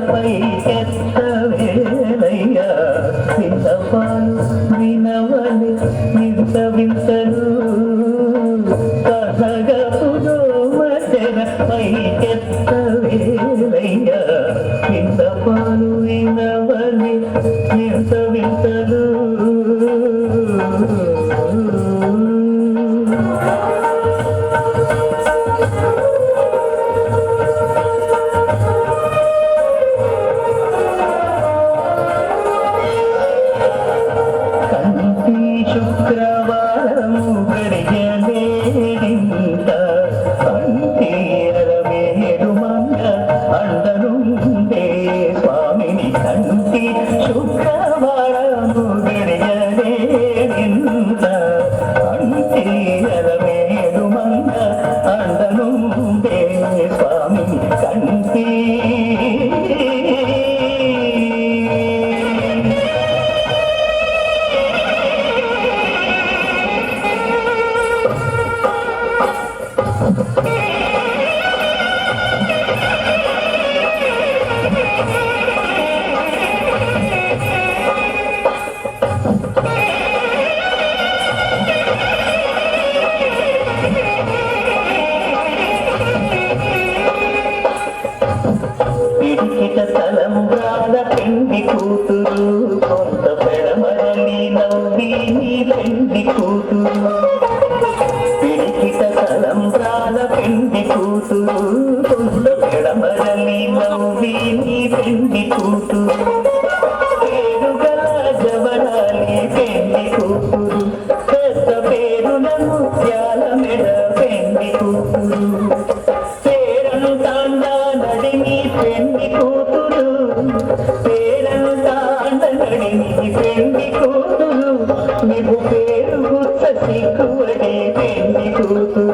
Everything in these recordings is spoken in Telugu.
పై ఎత్తవేలయ్యా విన్నపాలు వినవని వింత వింతలు పై ఎత్తవేలయ్యా విన్నపాలు వినవని వింత వింతలు శుక్రవారము గడియలేడింత కంటిరవేడు మంగ అండనుండే స్వామిని కంటి శుక్రవారము గడియలేడింత కంటిరవేడు మంగ అండనుండే స్వామిని కంటి తలంబ్రాల పెండి కూతురు కొంత పెడమరలి నవ్వి నీ పెండి కూతురు పిడికిట తలంబ్రాల పెండి కూతురు కొంత పెడమరలి నవ్వి నీ పెండి కూతురు పేరుగల జవరాలి పెండి కూతురు పెద్ద పేరున ముత్యాల మెడ పెండి కూతురు పేరను తాండా నడిని పెండి కూతురు పేరను తాండ నడిని పెండి కూతురు నీకు పేరు గుర్త సిక్కువడే పెండి కూతురు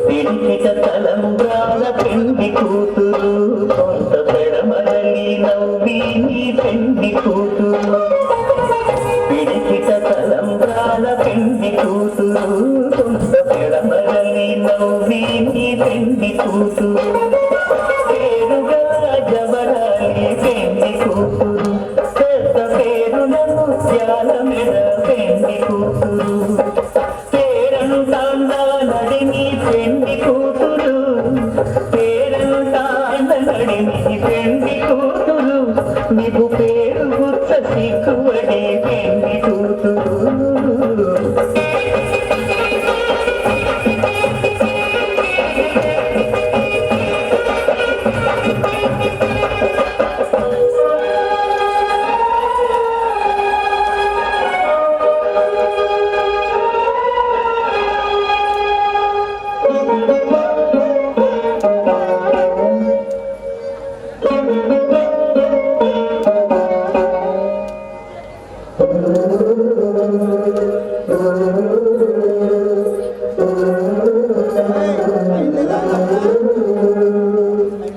పిడికిట తలంబ్రాల పెండి కూతురు కొంత పెడమరలి నవ్వి నీ పెండి కూతురు పిడికిట తలంబ్రాల పెండి కూతురు కొంత పెడమరలి నవ్వి నీ పెండి కూతురు పేరుగా జవరాలి పెండి కూతురు పెద్ద పేరున ముత్యాల మెడ పెండి కూతురు పేరను తాండా నడిని పెండి కూతురు పేరను తాండ నడిని పెండి కూతురు నీకు పేరు గుర్త సిక్కువడే పెండి కూతురు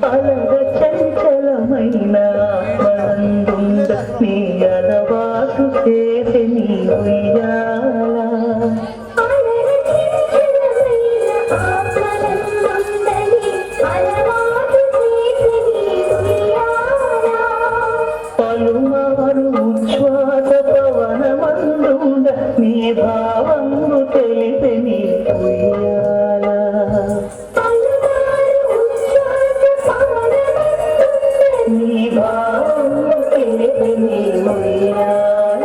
అలగ చంచలమైన ఆనందుంద నీ అలవాటు చేసి నీ ఉయ్యాల పలుమారు ఉచ్ఛ్వాస పవనమందుండ నీ భావము తెలిపి నీ ఉయ్యాల నీ భావము తెలిపి నీ ఉయ్యాల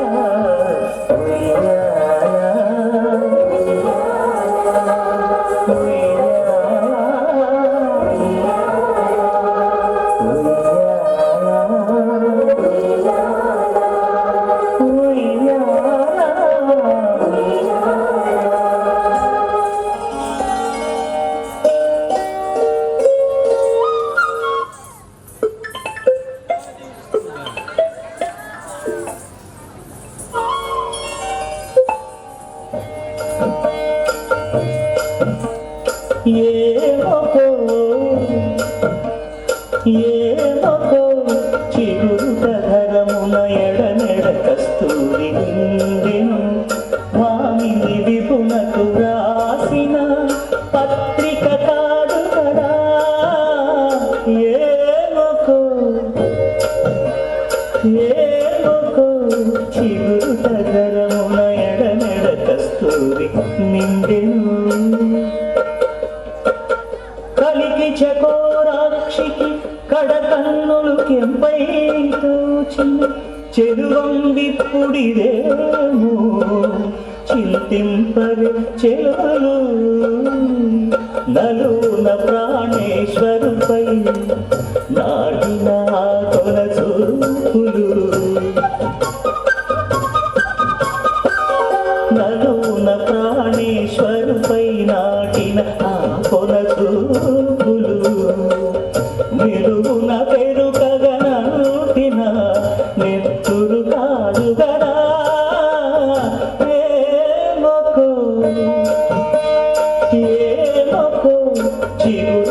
ఏమకో చిరుత ధరమున ఎడనెడ కస్తూరి నిండెను మామిని విపునకు రాసిన పత్రిక చకోరాక్షికి కడకన్నులు కెంపై తోచిన చెరువం విప్పుడిదేమో చింతింపరు చెలువలు నలున ప్రాణేశ్వరుపై నాటిన కొన చూపులు నలున ప్రాణేశ్వరుపై నాటిన కొన చూపులు మెరుగున పెరుగగనంటిన నెత్తురు కాదు గదా ఏమకో చిరు